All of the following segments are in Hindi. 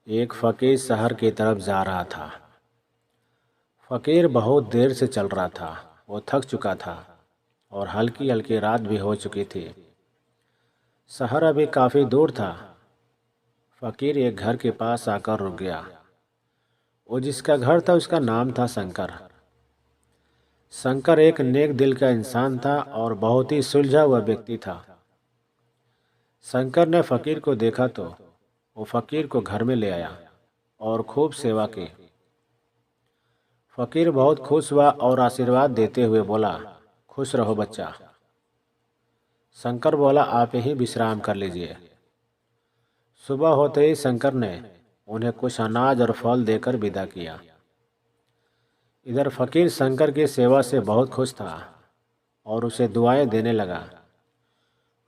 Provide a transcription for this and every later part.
एक फ़कीर शहर की तरफ जा रहा था। फ़कीर बहुत देर से चल रहा था। वो थक चुका था और हल्की हल्की रात भी हो चुकी थी। शहर अभी काफ़ी दूर था। फ़कीर एक घर के पास आकर रुक गया। वो जिसका घर था उसका नाम था शंकर। शंकर एक नेक दिल का इंसान था और बहुत ही सुलझा हुआ व्यक्ति था। शंकर ने फ़कीर को देखा तो वो फ़कीर को घर में ले आया और खूब सेवा की। फ़कीर बहुत खुश हुआ और आशीर्वाद देते हुए बोला, खुश रहो बच्चा। शंकर बोला, आप ही विश्राम कर लीजिए। सुबह होते ही शंकर ने उन्हें कुछ अनाज और फल देकर विदा किया। इधर फ़कीर शंकर की सेवा से बहुत खुश था और उसे दुआएं देने लगा।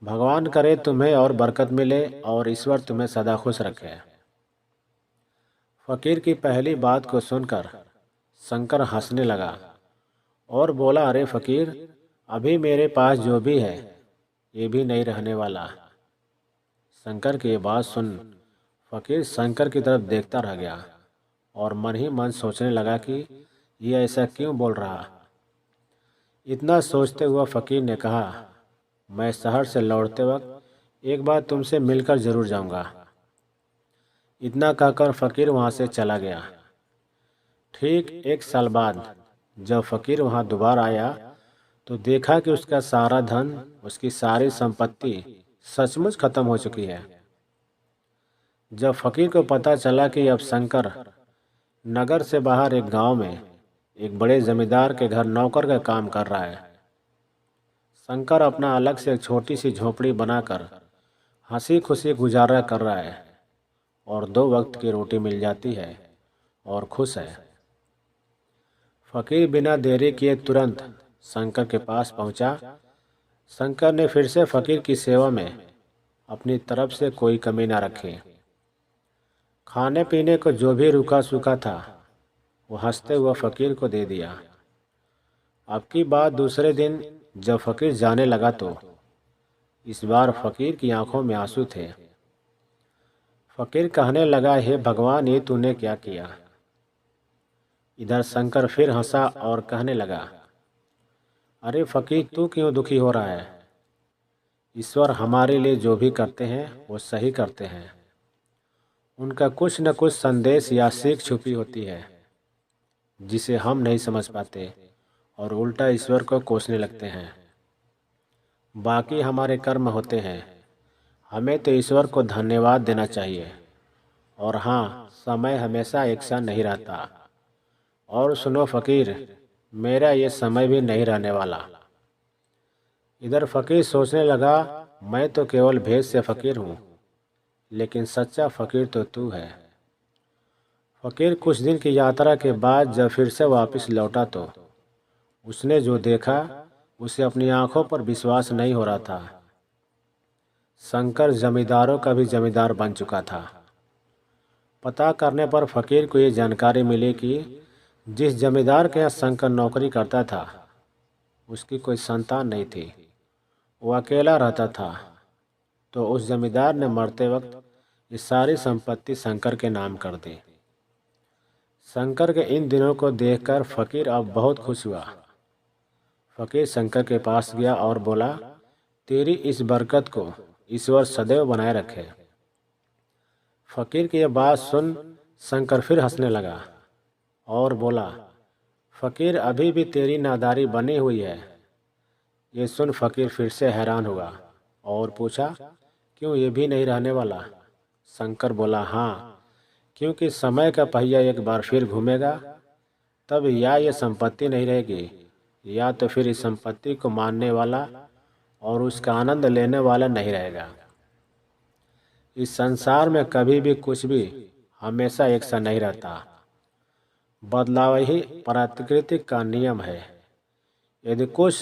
भगवान करे तुम्हें और बरकत मिले और ईश्वर तुम्हें सदा खुश रखे। फ़कीर की पहली बात को सुनकर शंकर हंसने लगा और बोला, अरे फ़कीर, अभी मेरे पास जो भी है ये भी नहीं रहने वाला। शंकर की ये बात सुन फ़कीर शंकर की तरफ देखता रह गया और मन ही मन सोचने लगा कि ये ऐसा क्यों बोल रहा। इतना सोचते हुआ फ़कीर ने कहा, मैं शहर से लौटते वक्त एक बार तुमसे मिलकर ज़रूर जाऊंगा। इतना कहकर फ़कीर वहाँ से चला गया। ठीक एक साल बाद जब फ़कीर वहाँ दोबारा आया तो देखा कि उसका सारा धन, उसकी सारी संपत्ति सचमुच खत्म हो चुकी है। जब फ़कीर को पता चला कि अब शंकर नगर से बाहर एक गांव में एक बड़े जमींदार के घर नौकर का काम कर रहा है। शंकर अपना अलग से एक छोटी सी झोपड़ी बनाकर हंसी खुशी गुजारा कर रहा है और 2 वक्त की रोटी मिल जाती है और खुश है। फ़कीर बिना देरी किए तुरंत शंकर के पास पहुंचा। शंकर ने फिर से फ़कीर की सेवा में अपनी तरफ से कोई कमी न रखी। खाने पीने को जो भी रूखा सूखा था वो हंसते हुए फ़कीर को दे दिया। अब की बात दूसरे दिन जब फ़कीर जाने लगा तो इस बार फ़कीर की आंखों में आंसू थे। फ़कीर कहने लगा, हे भगवान, ये तूने क्या किया। इधर शंकर फिर हंसा और कहने लगा, अरे फ़कीर, तू क्यों दुखी हो रहा है। ईश्वर हमारे लिए जो भी करते हैं वो सही करते हैं। उनका कुछ न कुछ संदेश या सीख छुपी होती है जिसे हम नहीं समझ पाते और उल्टा ईश्वर को कोसने लगते हैं। बाकी हमारे कर्म होते हैं। हमें तो ईश्वर को धन्यवाद देना चाहिए। और हाँ, समय हमेशा एक सा नहीं रहता। और सुनो फ़कीर, मेरा ये समय भी नहीं रहने वाला। इधर फ़कीर सोचने लगा, मैं तो केवल भेष से फ़कीर हूँ, लेकिन सच्चा फ़कीर तो तू है। फ़कीर कुछ दिन की यात्रा के बाद जब फिर से वापस लौटा तो उसने जो देखा उसे अपनी आंखों पर विश्वास नहीं हो रहा था। शंकर जमींदारों का भी जमींदार बन चुका था। पता करने पर फ़कीर को ये जानकारी मिली कि जिस जमींदार के यहाँ शंकर नौकरी करता था उसकी कोई संतान नहीं थी। वो अकेला रहता था। तो उस जमींदार ने मरते वक्त ये सारी संपत्ति शंकर के नाम कर दी। शंकर के इन दिनों को देखकर फ़कीर अब बहुत खुश हुआ। फ़कीर शंकर के पास गया और बोला, तेरी इस बरकत को ईश्वर सदैव बनाए रखे। फ़कीर की यह बात सुन शंकर फिर हंसने लगा और बोला, फ़कीर, अभी भी तेरी नादारी बनी हुई है। ये सुन फ़कीर फिर से हैरान हुआ और पूछा, क्यों, ये भी नहीं रहने वाला। शंकर बोला, हाँ, क्योंकि समय का पहिया एक बार फिर घूमेगा। तब या ये संपत्ति नहीं रहेगी या तो फिर इस संपत्ति को मानने वाला और उसका आनंद लेने वाला नहीं रहेगा। इस संसार में कभी भी कुछ भी हमेशा एक सा नहीं रहता। बदलाव ही प्राकृतिक का नियम है। यदि कुछ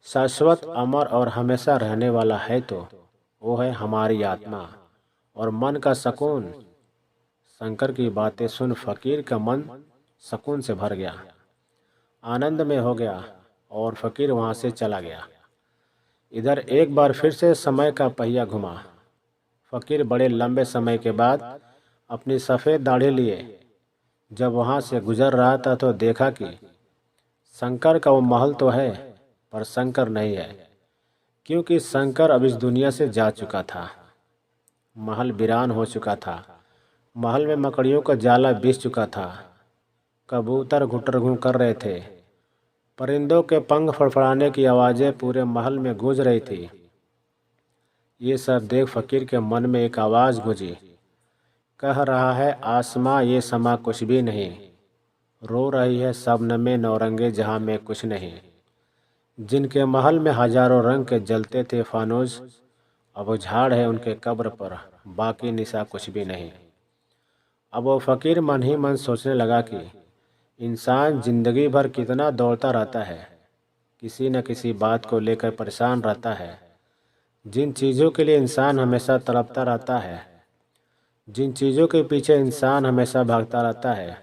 शाश्वत, अमर और हमेशा रहने वाला है तो वो है हमारी आत्मा और मन का सुकून। शंकर की बातें सुन फ़कीर का मन सुकून से भर गया, आनंद में हो गया और फ़कीर वहाँ से चला गया। इधर एक बार फिर से समय का पहिया घुमा। फ़कीर बड़े लंबे समय के बाद अपनी सफ़ेद दाढ़ी लिए जब वहाँ से गुजर रहा था तो देखा कि शंकर का वो महल तो है पर शंकर नहीं है, क्योंकि शंकर अब इस दुनिया से जा चुका था। महल वीरान हो चुका था। महल में मकड़ियों का जाला बिछ चुका था। कबूतर घुटरघू कर रहे थे। परिंदों के पंख फड़फड़ाने की आवाज़ें पूरे महल में गूंज रही थी। ये सब देख फकीर के मन में एक आवाज़ गूंजी। कह रहा है आसमां ये समा कुछ भी नहीं, रो रही है शबनमे नौरंगे जहाँ में कुछ नहीं। जिनके महल में हजारों रंग के जलते थे फानूस, अब झाड़ है उनके कब्र पर, बाकी निशा कुछ भी नहीं। अब वो फकीर मन ही मन सोचने लगा कि इंसान जिंदगी भर कितना दौड़ता रहता है, किसी न किसी बात को लेकर परेशान रहता है। जिन चीज़ों के लिए इंसान हमेशा तड़पता रहता है, जिन चीज़ों के पीछे इंसान हमेशा भागता रहता है,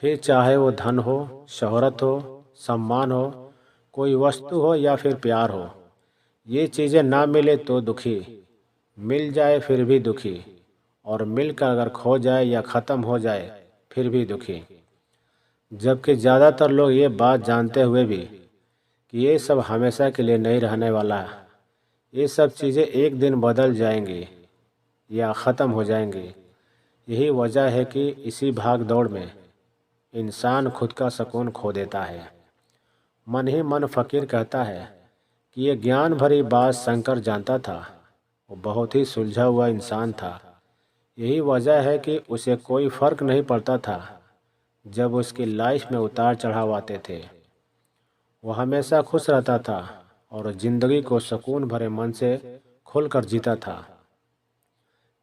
फिर चाहे वो धन हो, शोहरत हो, सम्मान हो, कोई वस्तु हो या फिर प्यार हो, ये चीज़ें ना मिले तो दुखी, मिल जाए फिर भी दुखी, और मिलकर अगर खो जाए या ख़त्म हो जाए फिर भी दुखी। जबकि ज़्यादातर लोग ये बात जानते हुए भी कि ये सब हमेशा के लिए नहीं रहने वाला है, ये सब चीज़ें एक दिन बदल जाएंगी या ख़त्म हो जाएंगी। यही वजह है कि इसी भाग दौड़ में इंसान खुद का सुकून खो देता है। मन ही मन फ़कीर कहता है कि ये ज्ञान भरी बात शंकर जानता था। वो बहुत ही सुलझा हुआ इंसान था। यही वजह है कि उसे कोई फ़र्क नहीं पड़ता था जब उसकी लाइफ में उतार चढ़ाव आते थे। वो हमेशा खुश रहता था और ज़िंदगी को सुकून भरे मन से खुलकर जीता था,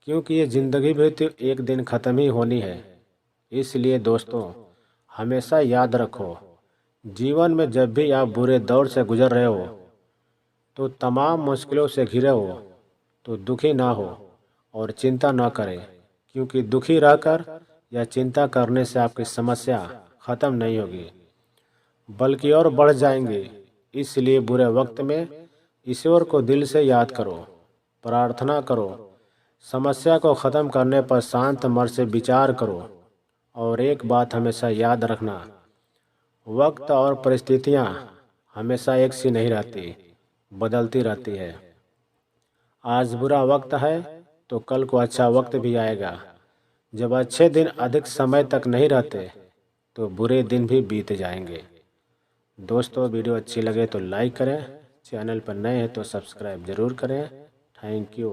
क्योंकि ये ज़िंदगी भी तो एक दिन ख़त्म ही होनी है। इसलिए दोस्तों, हमेशा याद रखो, जीवन में जब भी आप बुरे दौर से गुजर रहे हो, तो तमाम मुश्किलों से घिरे हो, तो दुखी ना हो और चिंता ना करें, क्योंकि दुखी रहकर या चिंता करने से आपकी समस्या ख़त्म नहीं होगी बल्कि और बढ़ जाएंगी। इसलिए बुरे वक्त में ईश्वर को दिल से याद करो, प्रार्थना करो, समस्या को ख़त्म करने पर शांत मन से विचार करो। और एक बात हमेशा याद रखना, वक्त और परिस्थितियाँ हमेशा एक सी नहीं रहती, बदलती रहती है। आज बुरा वक्त है तो कल को अच्छा वक्त भी आएगा। जब अच्छे दिन अधिक समय तक नहीं रहते तो बुरे दिन भी बीत जाएंगे। दोस्तों, वीडियो अच्छी लगे तो लाइक करें, चैनल पर नए हैं तो सब्सक्राइब ज़रूर करें। Thank you.